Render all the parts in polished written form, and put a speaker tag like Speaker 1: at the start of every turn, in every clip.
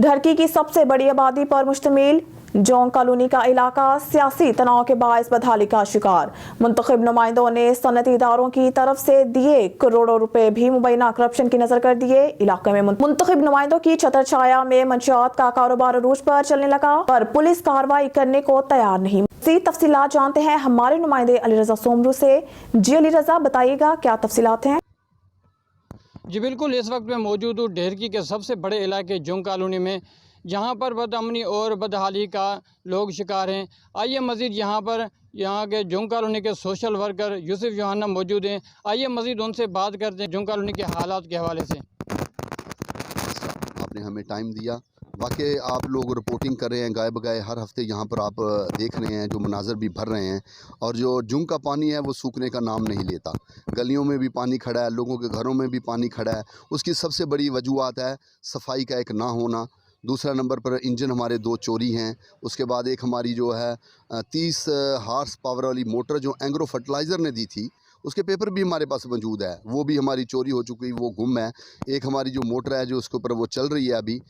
Speaker 1: ढरकी की सबसे बड़ी आबादी पर मुश्तमिल जोंग कॉलोनी का इलाका सियासी तनाव के बायस बदहाली का शिकार। मुंतखब नुमाइंदों ने सनती इदारों की तरफ से दिए करोड़ों रुपए भी मुबैना करप्शन की नजर कर दिए। इलाके में मुंतखब नुमाइंदों की छतर छाया में मंशियात का कारोबार अरूज पर चलने लगा, पर पुलिस कार्रवाई करने को तैयार नहीं। मज़ीद तफसीलात जानते हैं हमारे नुमाइंदे अली रजा सोमरू से। जी अली रजा, बताइएगा क्या तफसीलात हैं?
Speaker 2: जी बिल्कुल, इस वक्त मैं मौजूद हूँ ढेरकी के सबसे बड़े इलाके जोंग कॉलोनी में, जहाँ पर बदअमनी और बदहाली का लोग शिकार हैं। आइए मज़ीद यहाँ के जोंग कॉलोनी के सोशल वर्कर यूसुफ जोहाना मौजूद हैं। आइए मज़ीद उनसे बात करते हैं जोंग कॉलोनी के हालात के हवाले से।
Speaker 3: आपने हमें टाइम दिया। वाकई आप लोग रिपोर्टिंग कर रहे हैं गाय बगाए, हर हफ्ते यहाँ पर आप देख रहे हैं जो मनाजर भी भर रहे हैं, और जो जुंग का पानी है वो सूखने का नाम नहीं लेता। गलियों में भी पानी खड़ा है, लोगों के घरों में भी पानी खड़ा है। उसकी सबसे बड़ी वजूहत है सफाई का एक ना होना। दूसरा नंबर पर इंजन हमारे 2 चोरी हैं। उसके बाद एक हमारी जो है 30 हार्स पावर वाली मोटर जो एंग्रो फर्टिलाइज़र ने दी थी, उसके पेपर भी हमारे पास मौजूद है, वो भी हमारी चोरी हो चुकी, वो गुम है। एक हमारी जो मोटर है जो उसके ऊपर वो चल रही है अभी,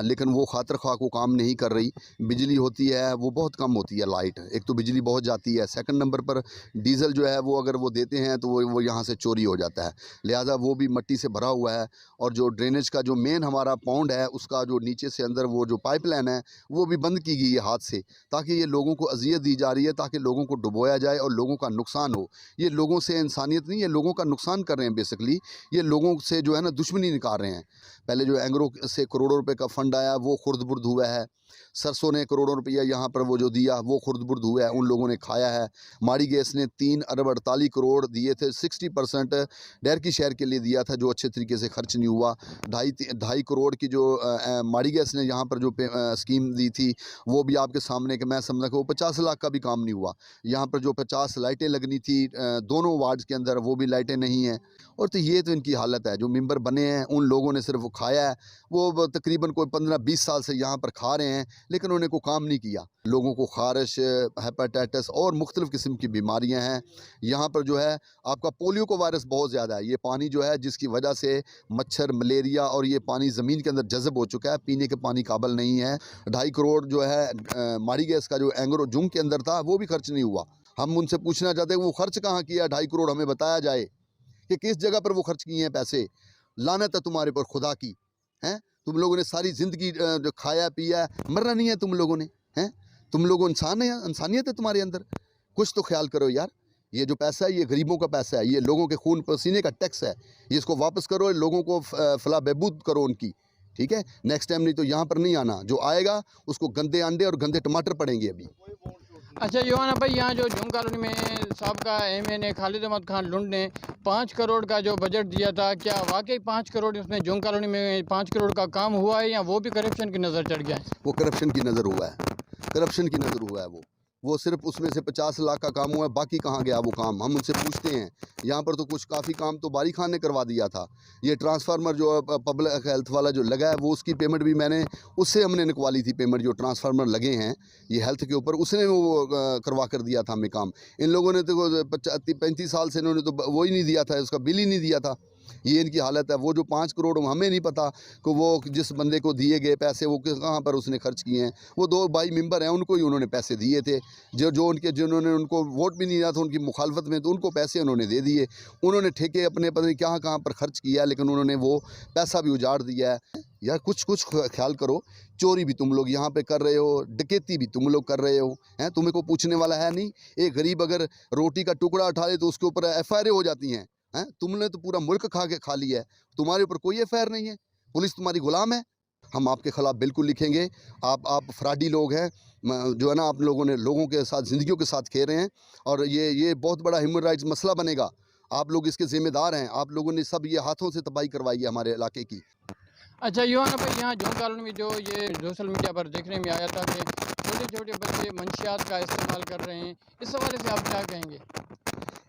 Speaker 3: लेकिन वो खातर ख्वाह को काम नहीं कर रही। बिजली होती है वो बहुत कम होती है, लाइट एक तो बिजली बहुत जाती है। सेकंड नंबर पर डीज़ल जो है वो अगर वो देते हैं तो वो यहाँ से चोरी हो जाता है, लिहाजा वो भी मिट्टी से भरा हुआ है। और जो ड्रेनेज का जो मेन हमारा पौंड है उसका जो नीचे से अंदर वो जो पाइपलाइन है वो भी बंद की गई है हाथ से, ताकि ये लोगों को अजियत दी जा रही है, ताकि लोगों को डुबोया जाए और लोगों का नुकसान हो। ये लोगों से इंसानियत नहीं, ये लोगों का नुकसान कर रहे हैं। बेसिकली ये लोगों से जो है ना दुश्मनी निकाल रहे हैं। पहले जो एंग्रो से करोड़ों रुपए का फंड आया वो खुर्द-बुर्द हुआ है। सरसों ने करोड़ों रुपया यहाँ पर वो जो दिया वो खुर्द-बुर्द हुआ है, उन लोगों ने खाया है। माड़ी गैस ने 3 अरब 48 करोड़ दिए थे, 60% डैरकी शहर के लिए दिया था, जो अच्छे तरीके से खर्च नहीं हुआ। 2.5 करोड़ की जो माड़ी गैस ने यहाँ पर जो स्कीम दी थी वो भी आपके सामने कि मैं समझा कि वो 50 लाख का भी काम नहीं हुआ। यहाँ पर जो 50 लाइटें लगनी थी दोनों वार्ड्स के अंदर, वो भी लाइटें नहीं हैं। और तो ये तो इनकी हालत है। जो मेंबर बने हैं उन लोगों ने सिर्फ वो खाया है, वो तकरीबन कोई 15-20 साल से यहाँ पर खा रहे हैं, लेकिन उन्होंने कोई काम नहीं किया। लोगों को खारिश, हेपेटाइटिस और मुख्तलिफ़ किस्म की बीमारियाँ हैं। यहाँ पर जो है आपका पोलियो का वायरस बहुत ज़्यादा है। ये पानी जो है जिसकी वजह से मच्छर, मलेरिया, और ये पानी ज़मीन के अंदर जज़ब हो चुका है, पीने के पानी काबिल नहीं है। 2.5 करोड़ जो है माड़ी गैस का जो एंग्रो जुंग के अंदर था वो भी खर्च नहीं हुआ। हम उनसे पूछना चाहते हैं वो खर्च कहाँ किया 2.5 करोड़, हमें बताया जाए कि किस जगह पर वो खर्च किए हैं पैसे। लानत है तुम्हारे पर खुदा की, हैं? तुम लोगों ने सारी ज़िंदगी जो खाया पिया, मरना नहीं है तुम लोगों ने, हैं? तुम लोग इंसान है, इंसानियत है तुम्हारे अंदर, कुछ तो ख्याल करो यार। ये जो पैसा है ये गरीबों का पैसा है, ये लोगों के खून पसीने का टैक्स है, ये इसको वापस करो, लोगों को फलाह बहबूद करो उनकी, ठीक है? नेक्स्ट टाइम नहीं तो यहाँ पर नहीं आना, जो आएगा उसको गंदे अंडे और गंदे टमाटर पड़ेंगे अभी।
Speaker 2: अच्छा योहाना भाई, यहाँ जो जोंग कॉलोनी में साबका MNA खालिद अहमद खान लुंड ने 5 करोड़ का जो बजट दिया था, क्या वाकई 5 करोड़ इसमें जोंग कॉलोनी में 5 करोड़ का काम हुआ है, या वो भी करप्शन की नज़र चढ़ गया है?
Speaker 3: वो करप्शन की नज़र हुआ है, करप्शन की नज़र हुआ है। वो सिर्फ उसमें से 50 लाख का काम हुआ है, बाकी कहाँ गया वो काम? हम उनसे पूछते हैं। यहाँ पर तो कुछ काफ़ी काम तो बारी खान ने करवा दिया था। ये ट्रांसफार्मर जो पब्लिक हेल्थ वाला जो लगा है वो उसकी पेमेंट भी मैंने उससे हमने निकवा ली थी। पेमेंट जो ट्रांसफार्मर लगे हैं ये हेल्थ के ऊपर, उसने वो करवा कर दिया था हमें काम। इन लोगों ने तो 35 साल से इन्होंने तो वो ही नहीं दिया था, उसका बिल ही नहीं दिया था। ये इनकी हालत है। वो जो 5 करोड़ हमें नहीं पता कि वो जिस बंदे को दिए गए पैसे वो कहाँ पर उसने खर्च किए हैं। वो 2 भाई मेंबर हैं, उनको ही उन्होंने पैसे दिए थे, जिन्होंने उनको वोट भी नहीं दिया था उनकी मुखालफत में, तो उनको पैसे उन्होंने दे दिए। उन्होंने ठेके अपने पता नहीं कहाँ पर खर्च किया, लेकिन उन्होंने वो पैसा भी उजाड़ दिया है। यार कुछ ख्याल करो। चोरी भी तुम लोग यहाँ पे कर रहे हो, डकैती भी तुम लोग कर रहे हो, हैं? तुम्हें को पूछने वाला है नहीं। एक गरीब अगर रोटी का टुकड़ा उठा ले तो उसके ऊपर FIR हो जाती हैं, हैं? तुमने तो पूरा मुल्क खा लिया है, तुम्हारे ऊपर कोई FIR नहीं है, पुलिस तुम्हारी गुलाम है। हम आपके ख़िलाफ़ बिल्कुल लिखेंगे। आप फ्रॉडी लोग हैं, जो है ना, आप लोगों ने लोगों के साथ ज़िंदगियों के साथ खेल रहे हैं, और ये बहुत बड़ा ह्यूमन राइट्स मसला बनेगा। आप लोग इसके ज़िम्मेदार हैं। आप लोगों ने सब ये हाथों से तबाही करवाई है हमारे इलाके की।
Speaker 2: अच्छा योहाना भाई, यहाँ जोंग कॉलोनी में जो ये सोशल मीडिया पर देखने में आया था कि छोटे बच्चे मंशियात का इस्तेमाल कर रहे हैं, इस हवाले से आप क्या कहेंगे?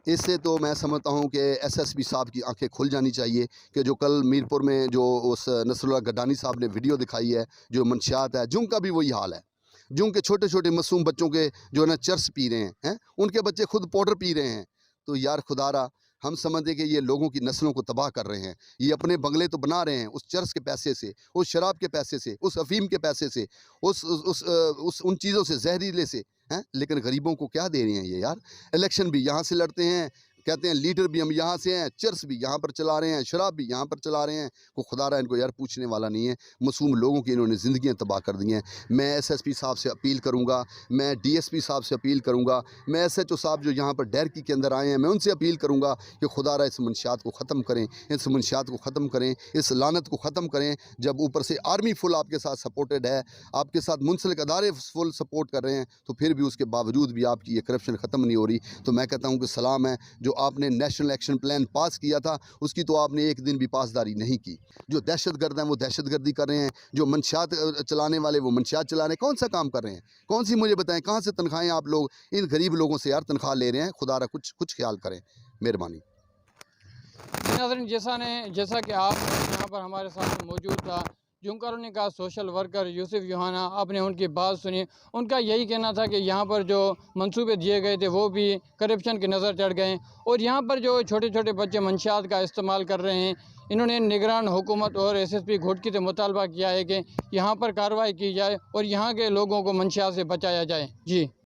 Speaker 3: इससे तो मैं समझता हूँ कि SSP साहब की आंखें खुल जानी चाहिए कि जो कल मीरपुर में जो उस नसरुल्लाह गड्डानी साहब ने वीडियो दिखाई है, जो मंशियात है, जुंग का भी वही हाल है। जुंग के छोटे छोटे मासूम बच्चों के जो है ना चर्स पी रहे हैं, उनके बच्चे खुद पाउडर पी रहे हैं। तो यार खुदारा हम समझते कि ये लोगों की नस्लों को तबाह कर रहे हैं। ये अपने बंगले तो बना रहे हैं उस चर्च के पैसे से, उस शराब के पैसे से, उस अफीम के पैसे से, उस उन चीज़ों से, जहरीले से हैं। लेकिन गरीबों को क्या दे रहे हैं ये यार। इलेक्शन भी यहाँ से लड़ते हैं, कहते हैं लीडर भी हम यहाँ से हैं, चर्च भी यहाँ पर चला रहे हैं, शराब भी यहाँ पर चला रहे हैं। को खुदा रहा इनको यार पूछने वाला नहीं है। मासूम लोगों की इन्होंने ज़िंदगियाँ तबाह कर दी हैं। मैं एसएसपी साहब से अपील करूँगा, मैं डीएसपी साहब से अपील करूँगा, मैं एसएचओ साहब जो यहाँ पर डैरकी के अंदर आए हैं, मैं उनसे अपील करूँगा कि खुदा रहा इस मंशियात को ख़त्म करें, इस मंशियात को ख़त्म करें, इस लानत को ख़त्म करें। जब ऊपर से आर्मी फुल आपके साथ सपोर्टेड है, आपके साथ मुंसलिक अदारे फुल सपोर्ट कर रहे हैं, तो फिर भी उसके बावजूद भी आपकी ये करप्शन ख़त्म नहीं हो रही। तो मैं कहता हूँ कि सलाम है। जो आपने नेशनल एक्शन प्लान पास किया था उसकी तो आपने एक दिन भी पासदारी नहीं की। जो दहशतगर्द हैं वो दहशतगर्दी कर रहे हैं, जो मंशियात चलाने वाले वो मंशियात चला रहे हैं। कौन सा काम कर रहे हैं? कौन सी मुझे बताएं, कहाँ से तनख्वाहें आप लोग इन गरीब लोगों से यार तनख्वाह ले रहे हैं? खुदा कुछ ख्याल करें, मेहरबानी।
Speaker 2: नाज़रीन, जैसा कि आप यहाँ पर हमारे साथ मौजूद था जुंग कॉलोनी का सोशल वर्कर यूसुफ यूहाना, आपने उनकी बात सुनी। उनका यही कहना था कि यहाँ पर जो मंसूबे दिए गए थे वो भी करप्शन की नज़र चढ़ गए और यहाँ पर जो छोटे छोटे बच्चे मंशियात का इस्तेमाल कर रहे हैं, इन्होंने निगरान हुकूमत और एसएसपी घोटकी से मुतालबा किया है कि यहाँ पर कार्रवाई की जाए और यहाँ के लोगों को मंशियात से बचाया जाए। जी।